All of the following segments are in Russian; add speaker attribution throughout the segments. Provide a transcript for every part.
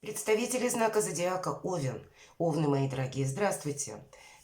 Speaker 1: Представители знака зодиака Овен. Овны, мои дорогие, здравствуйте.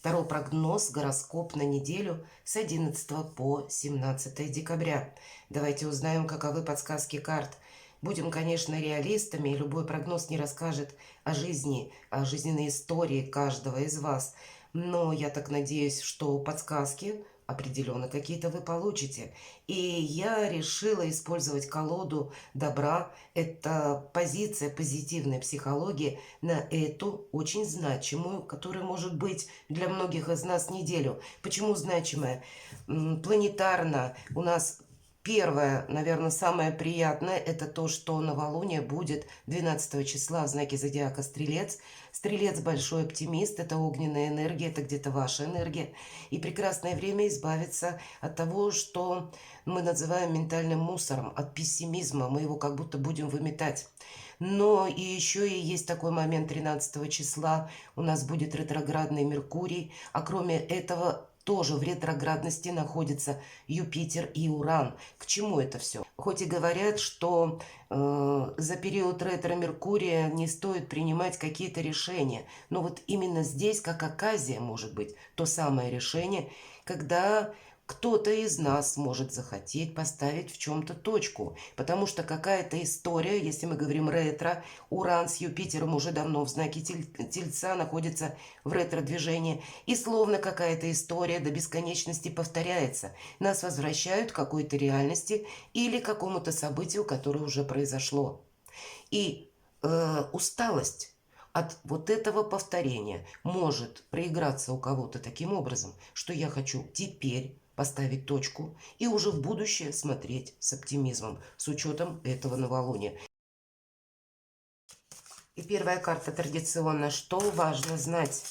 Speaker 1: Таро прогноз, гороскоп на неделю с 11 по 17 декабря. Давайте узнаем, каковы подсказки карт. Будем, конечно, реалистами, и любой прогноз не расскажет о жизни, о жизненной истории каждого из вас. Но я так надеюсь, что подсказки определенно какие-то вы получите. И я решила использовать колоду добра. Это позиция позитивной психологии на эту очень значимую, которая может быть для многих из нас неделю. Почему значимая? Планетарно у нас первое, наверное, самое приятное, это то, что новолуние будет 12 числа в знаке зодиака Стрелец. Стрелец большой оптимист, это огненная энергия, это где-то ваша энергия. И прекрасное время избавиться от того, что мы называем ментальным мусором, от пессимизма. Мы его как будто будем выметать. Но и еще и есть такой момент 13 числа. У нас будет ретроградный Меркурий. А кроме этого тоже в ретроградности находятся Юпитер и Уран. К чему это все? Хоть и говорят, что за период ретро-Меркурия не стоит принимать какие-то решения, но вот именно здесь, как оказия, может быть, то самое решение, когда кто-то из нас может захотеть поставить в чем-то точку, потому что какая-то история, если мы говорим ретро, Уран с Юпитером уже давно в знаке Тельца находится в ретро-движении, и словно какая-то история до бесконечности повторяется. Нас возвращают к какой-то реальности или к какому-то событию, которое уже произошло. И усталость от вот этого повторения может проиграться у кого-то таким образом, что я хочу теперь поставить точку и уже в будущее смотреть с оптимизмом, с учетом этого новолуния. И первая карта традиционно. Что важно знать?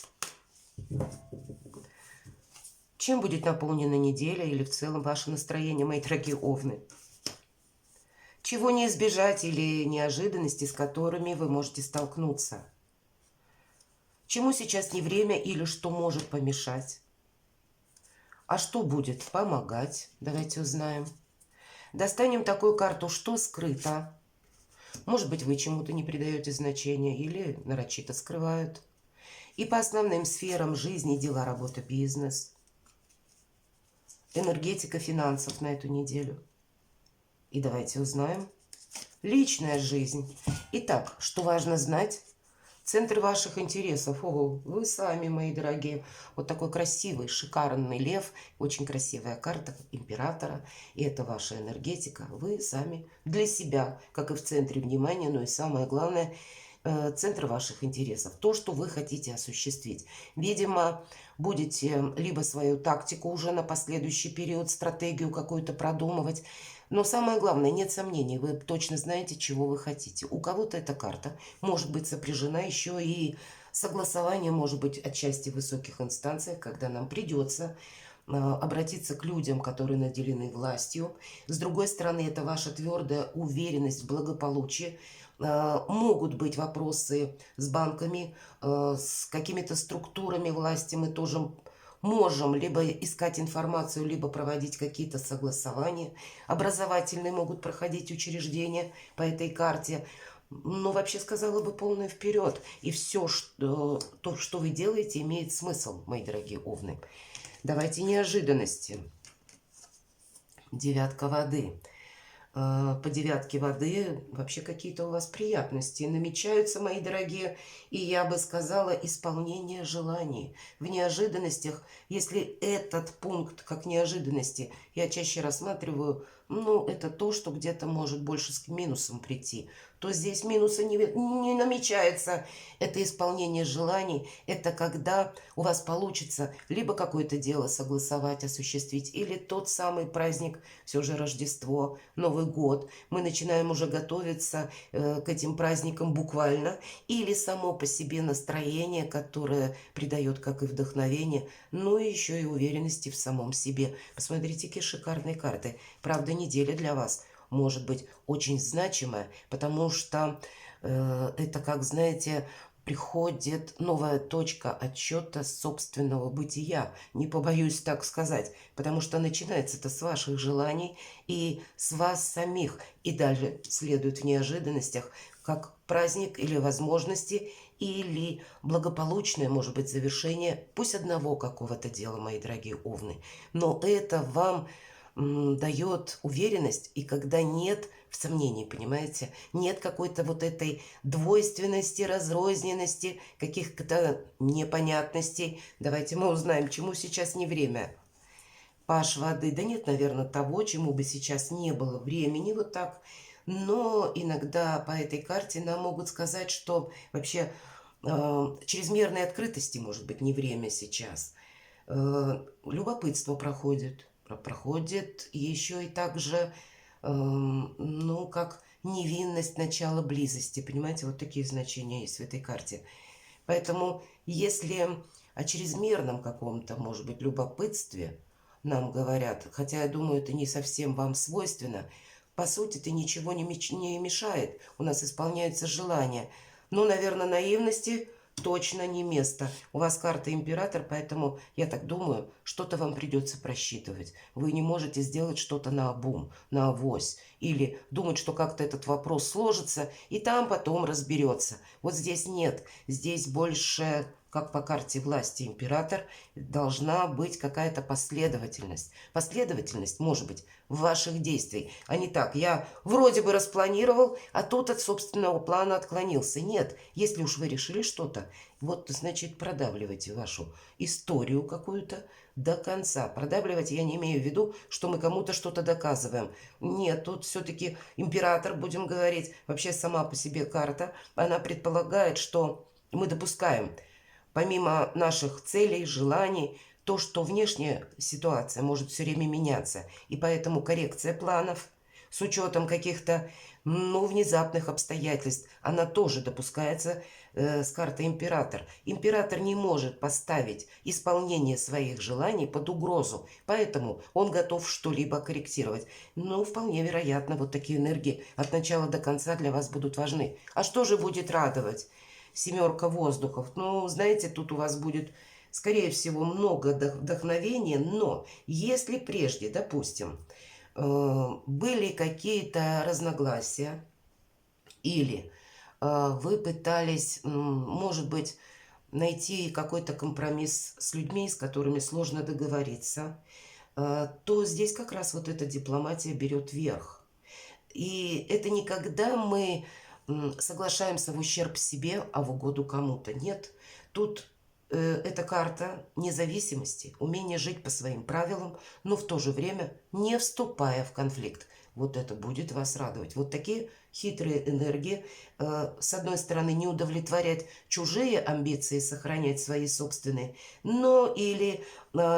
Speaker 1: Чем будет наполнена неделя или в целом ваше настроение, мои дорогие овны? Чего не избежать или неожиданности, с которыми вы можете столкнуться? Чему сейчас не время или что может помешать? А что будет помогать? Давайте узнаем. Достанем такую карту, что скрыто. Может быть, вы чему-то не придаете значения или нарочито скрывают. И по основным сферам жизни, дела, работа, бизнес. Энергетика финансов на эту неделю. И давайте узнаем. Личная жизнь. Итак, что важно знать? Центр ваших интересов. Ого, вы сами, мои дорогие. Вот такой красивый, шикарный лев. Очень красивая карта императора. И это ваша энергетика. Вы сами для себя, как и в центре внимания. Но и самое главное, центр ваших интересов. То, что вы хотите осуществить. Видимо, будете либо свою тактику уже на последующий период, стратегию какую-то продумывать. Но самое главное, нет сомнений, вы точно знаете, чего вы хотите. У кого-то эта карта может быть сопряжена еще и согласование, может быть, отчасти в высоких инстанциях, когда нам придется обратиться к людям, которые наделены властью. С другой стороны, это ваша твердая уверенность в благополучии. Могут быть вопросы с банками, с какими-то структурами власти. Мы тоже можем либо искать информацию, либо проводить какие-то согласования. Образовательные могут проходить учреждения по этой карте. Но вообще сказала бы полный вперед. И все, то, что вы делаете, имеет смысл, мои дорогие овны. Давайте неожиданности. Девятка воды. По девятке воды вообще какие-то у вас приятности намечаются, мои дорогие. И я бы сказала, исполнение желаний. В неожиданностях, если этот пункт как неожиданности я чаще рассматриваю, ну, это то, что где-то может больше с минусом прийти, то здесь минуса не намечается. Это исполнение желаний, это когда у вас получится либо какое-то дело согласовать, осуществить, или тот самый праздник, все же Рождество, Новый год. Мы начинаем уже готовиться к этим праздникам буквально, или само по себе настроение, которое придает как и вдохновение, но еще и уверенности в самом себе. Посмотрите, какие шикарные карты. Правда, неделя для вас может быть очень значимая, потому что это, как знаете, приходит новая точка отсчета собственного бытия. Не побоюсь так сказать, потому что начинается это с ваших желаний и с вас самих. И далее следует в неожиданностях как праздник или возможности, или благополучное, может быть, завершение, пусть одного какого-то дела, мои дорогие овны. Но это вам дает уверенность, и когда нет в сомнении, понимаете, нет какой-то вот этой двойственности, разрозненности, каких-то непонятностей. Давайте мы узнаем, чему сейчас не время. Паш воды, да нет, наверное, того, чему бы сейчас не было времени, вот так. Но иногда по этой карте нам могут сказать, что вообще чрезмерной открытости, может быть, не время сейчас. Любопытство проходит еще и также, ну, как невинность начала близости, понимаете, вот такие значения есть в этой карте. Поэтому если о чрезмерном каком-то, может быть, любопытстве нам говорят, хотя я думаю, это не совсем вам свойственно, по сути, это ничего не мешает, у нас исполняются желания. Но, наверное, наивности точно не место. У вас карта император, поэтому, я так думаю, что-то вам придется просчитывать. Вы не можете сделать что-то наобум, на авось. Или думать, что как-то этот вопрос сложится, и там потом разберется. Вот здесь нет. Здесь больше, как по карте власти император, должна быть какая-то последовательность. Последовательность, может быть, в ваших действиях. А не так, я вроде бы распланировал, а тут от собственного плана отклонился. Нет, если уж вы решили что-то, вот, значит, продавливайте вашу историю какую-то до конца. Продавливать я не имею в виду, что мы кому-то что-то доказываем. Нет, тут все-таки император, будем говорить, вообще сама по себе карта, она предполагает, что мы допускаем, помимо наших целей, желаний, то, что внешняя ситуация может все время меняться. И поэтому коррекция планов с учетом каких-то, ну, внезапных обстоятельств, она тоже допускается с картой император. Император не может поставить исполнение своих желаний под угрозу, поэтому он готов что-либо корректировать. Но вполне вероятно, вот такие энергии от начала до конца для вас будут важны. А что же будет радовать? Семерка воздухов. Ну, знаете, тут у вас будет, скорее всего, много вдохновения, но если прежде, допустим, были какие-то разногласия, или вы пытались, может быть, найти какой-то компромисс с людьми, с которыми сложно договориться, то здесь как раз вот эта дипломатия берет верх. И это не когда мы соглашаемся в ущерб себе, а в угоду кому-то. Нет, тут это карта независимости, умение жить по своим правилам, но в то же время не вступая в конфликт. Вот это будет вас радовать. Вот такие хитрые энергии. С одной стороны, не удовлетворять чужие амбиции, сохранять свои собственные, но или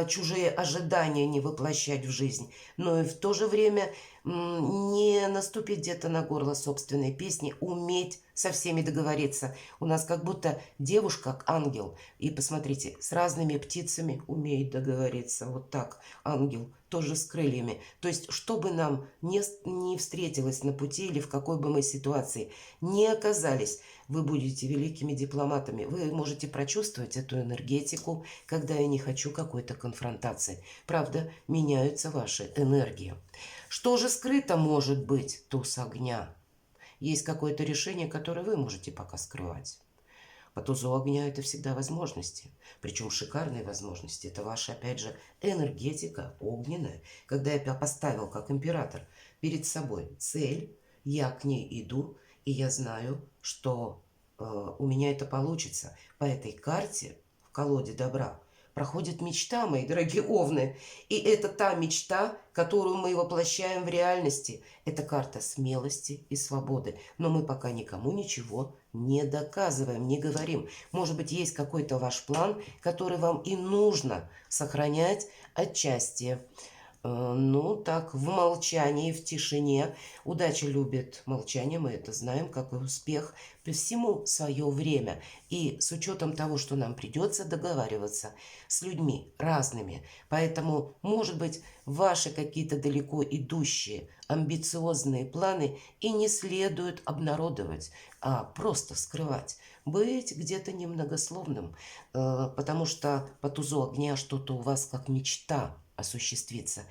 Speaker 1: чужие ожидания не воплощать в жизнь, но и в то же время не наступить где-то на горло собственной песни, уметь со всеми договориться. У нас как будто девушка, как ангел. И посмотрите, с разными птицами умеет договориться. Вот так, ангел, тоже с крыльями. То есть, чтобы нам не встретилось на пути или в какой бы мы ситуации не оказались, вы будете великими дипломатами. Вы можете прочувствовать эту энергетику, когда я не хочу какой-то конфронтации. Правда, меняются ваши энергии. Что же скрыто может быть, туз огня? Есть какое-то решение, которое вы можете пока скрывать. По тузу огня это всегда возможности. Причем шикарные возможности. Это ваша, опять же, энергетика огненная. Когда я поставил, как император, перед собой цель, я к ней иду, и я знаю, что у меня это получится. По этой карте в колоде добра проходит мечта, мои дорогие овны. И это та мечта, которую мы воплощаем в реальности. Это карта смелости и свободы. Но мы пока никому ничего не доказываем, не говорим. Может быть, есть какой-то ваш план, который вам и нужно сохранять отчасти. Ну, так, в молчании, в тишине. Удача любит молчание, мы это знаем, как и успех. Всему свое время. И с учетом того, что нам придется договариваться с людьми разными. Поэтому, может быть, ваши какие-то далеко идущие, амбициозные планы и не следует обнародовать, а просто скрывать. Быть где-то немногословным, потому что по тузу огня что-то у вас как мечта осуществиться.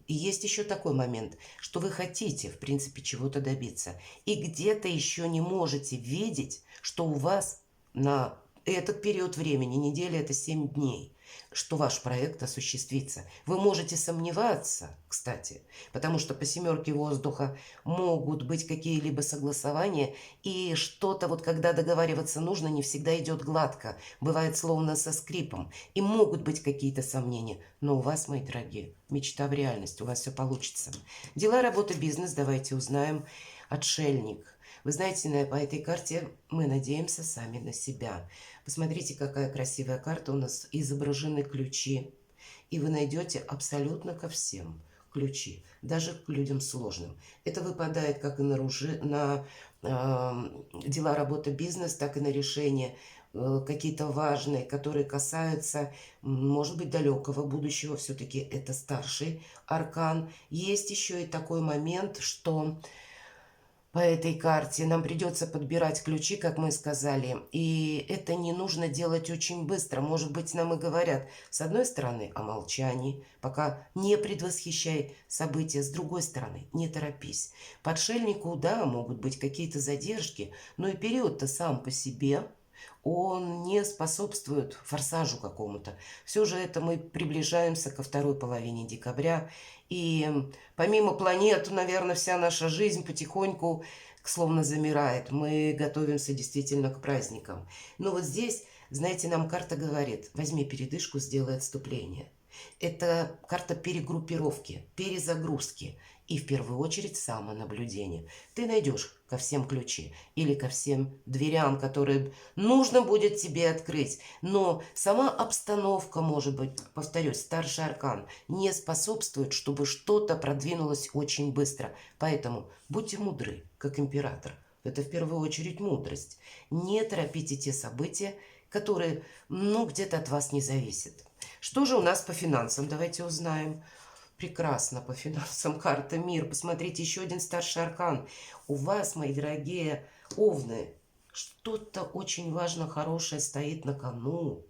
Speaker 1: И есть еще такой момент, что вы хотите, в принципе, чего-то добиться. И где-то еще не можете видеть, что у вас на этот период времени, неделя это 7 дней, что ваш проект осуществится. Вы можете сомневаться, кстати, потому что по семерке воздуха могут быть какие-либо согласования, и что-то вот когда договариваться нужно, не всегда идет гладко, бывает словно со скрипом, и могут быть какие-то сомнения, но у вас, мои дорогие, мечта в реальность, у вас все получится. Дела, работа, бизнес, давайте узнаем. Отшельник. Вы знаете, по этой карте мы надеемся сами на себя. Посмотрите, какая красивая карта. У нас изображены ключи. И вы найдете абсолютно ко всем ключи, даже к людям сложным. Это выпадает как и на дела, работа, бизнес, так и на решения какие-то важные, которые касаются, может быть, далекого будущего. Все-таки это старший аркан. Есть еще и такой момент, что по этой карте нам придется подбирать ключи, как мы сказали, и это не нужно делать очень быстро. Может быть, нам и говорят, с одной стороны, о молчании, пока не предвосхищай события, с другой стороны, не торопись. По отшельнику, да, могут быть какие-то задержки, но и период-то сам по себе, он не способствует форсажу какому-то. Все же это мы приближаемся ко второй половине декабря. И помимо планет, наверное, вся наша жизнь потихоньку словно замирает. Мы готовимся действительно к праздникам. Но вот здесь, знаете, нам карта говорит, возьми передышку, сделай отступление. Это карта перегруппировки, перезагрузки и в первую очередь самонаблюдение. Ты найдешь ко всем ключи или ко всем дверям, которые нужно будет тебе открыть. Но сама обстановка, может быть, повторюсь, старший аркан не способствует, чтобы что-то продвинулось очень быстро. Поэтому будьте мудры, как император. Это в первую очередь мудрость. Не торопите те события, которые, где-то от вас не зависят. Что же у нас по финансам? Давайте узнаем. Прекрасно по финансам карта мир. Посмотрите, еще один старший аркан. У вас, мои дорогие овны, что-то очень важно, хорошее стоит на кону.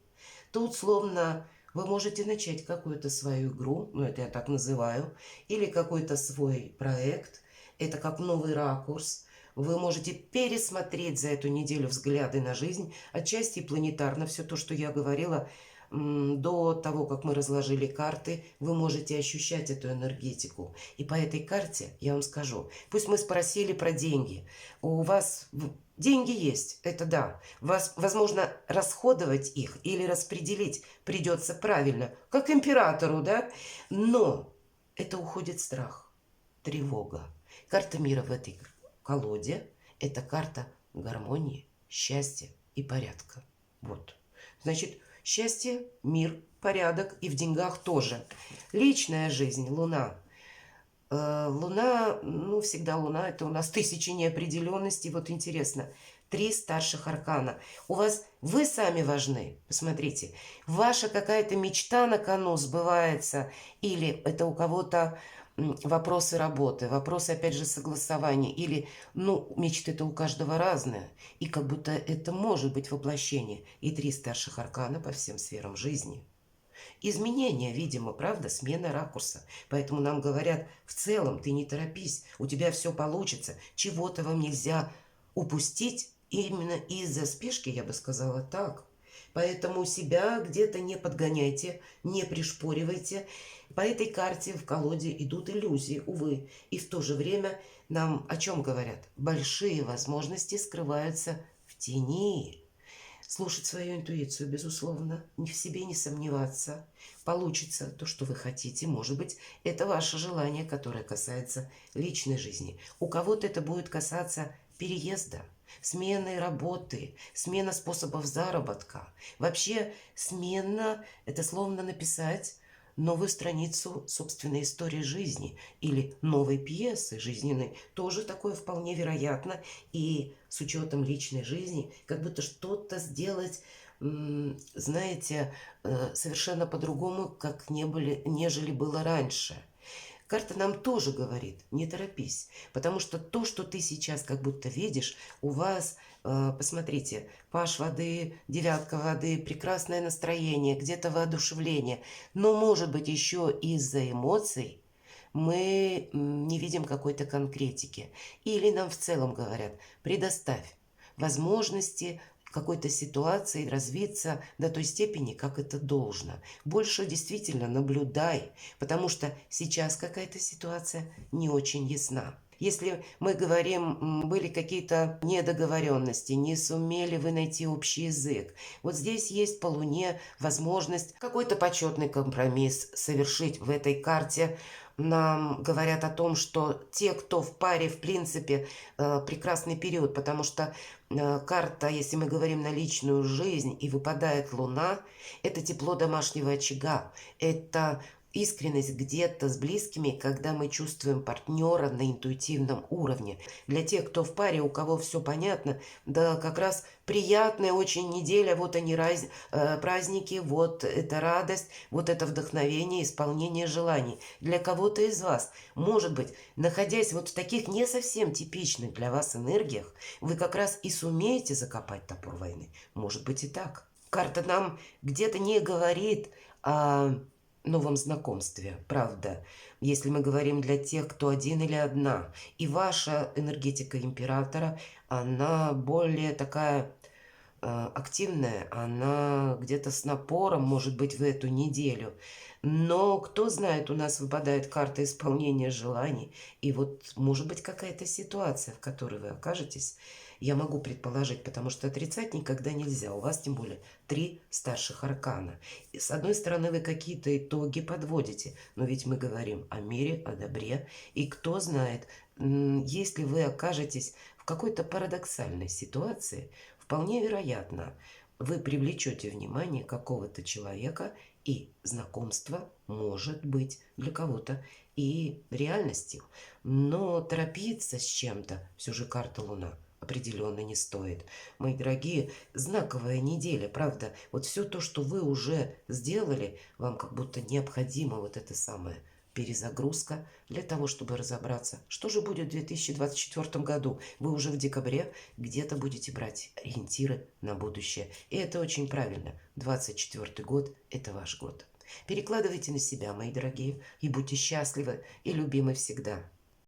Speaker 1: Тут словно вы можете начать какую-то свою игру, это я так называю, или какой-то свой проект. Это как новый ракурс. Вы можете пересмотреть за эту неделю взгляды на жизнь, отчасти планетарно, все то, что я говорила, до того, как мы разложили карты, вы можете ощущать эту энергетику. И по этой карте я вам скажу, пусть мы спросили про деньги, у вас деньги есть, это да, вас, возможно, расходовать их или распределить придется правильно, как императору, да, но это уходит страх, тревога. Карта мира в этой колоде – это карта гармонии, счастья и порядка. Вот, значит, счастье, мир, порядок и в деньгах тоже. Личная жизнь, Луна. Луна, всегда Луна, это у нас тысячи неопределенностей. Вот интересно, 3 старших аркана. У вас, вы сами важны. Посмотрите, ваша какая-то мечта на кону сбывается, или это у кого-то вопросы работы, вопросы, опять же, согласования, или, мечты-то у каждого разные, и как будто это может быть воплощение. И 3 старших аркана по всем сферам жизни. Изменения, видимо, правда, смена ракурса. Поэтому нам говорят, в целом ты не торопись, у тебя все получится, чего-то вам нельзя упустить именно из-за спешки, я бы сказала так. Поэтому себя где-то не подгоняйте, не пришпоривайте. По этой карте в колоде идут иллюзии, увы. И в то же время нам о чем говорят? Большие возможности скрываются в тени. Слушать свою интуицию, безусловно, ни в себе не сомневаться. Получится то, что вы хотите. Может быть, это ваше желание, которое касается личной жизни. У кого-то это будет касаться переезда, смены работы, смена способов заработка. Вообще, смена – это словно написать новую страницу собственной истории жизни или новой пьесы жизненной. Тоже такое вполне вероятно. И с учетом личной жизни, как будто что-то сделать, знаете, совершенно по-другому, как нежели было раньше. Карта нам тоже говорит, не торопись, потому что то, что ты сейчас как будто видишь, у вас, посмотрите, паш воды, девятка воды, прекрасное настроение, где-то воодушевление, но может быть еще из-за эмоций мы не видим какой-то конкретики. Или нам в целом говорят, предоставь возможности какой-то ситуации развиться до той степени, как это должно. Больше действительно наблюдай, потому что сейчас какая-то ситуация не очень ясна. Если мы говорим, были какие-то недоговоренности, не сумели вы найти общий язык, вот здесь есть по Луне возможность какой-то почетный компромисс совершить в этой карте. Нам говорят о том, что те, кто в паре, в принципе, прекрасный период, потому что карта, если мы говорим на личную жизнь и выпадает Луна, это тепло домашнего очага, это искренность где-то с близкими, когда мы чувствуем партнера на интуитивном уровне. Для тех, кто в паре, у кого все понятно, да как раз приятная очень неделя, вот они праздники, вот это радость, вот это вдохновение, исполнение желаний. Для кого-то из вас, может быть, находясь вот в таких не совсем типичных для вас энергиях, вы как раз и сумеете закопать топор войны. Может быть и так. Карта нам где-то не говорит о новом знакомстве, правда. Если мы говорим для тех, кто один или одна, и ваша энергетика императора, она более такая активная, она где-то с напором, может быть, в эту неделю. Но кто знает, у нас выпадает карта исполнения желаний, и вот может быть какая-то ситуация, в которой вы окажетесь, я могу предположить, потому что отрицать никогда нельзя. У вас тем более 3 старших аркана. И с одной стороны, вы какие-то итоги подводите, но ведь мы говорим о мире, о добре. И кто знает, если вы окажетесь в какой-то парадоксальной ситуации, вполне вероятно, вы привлечете внимание какого-то человека, и знакомство может быть для кого-то и реальностью. Но торопиться с чем-то, все же карта Луна, определенно не стоит. Мои дорогие, знаковая неделя, правда. Вот все то, что вы уже сделали, вам как будто необходимо вот это самое перезагрузка для того, чтобы разобраться, что же будет в 2024 году. Вы уже в декабре где-то будете брать ориентиры на будущее. И это очень правильно. 2024 год – это ваш год. Перекладывайте на себя, мои дорогие, и будьте счастливы и любимы всегда.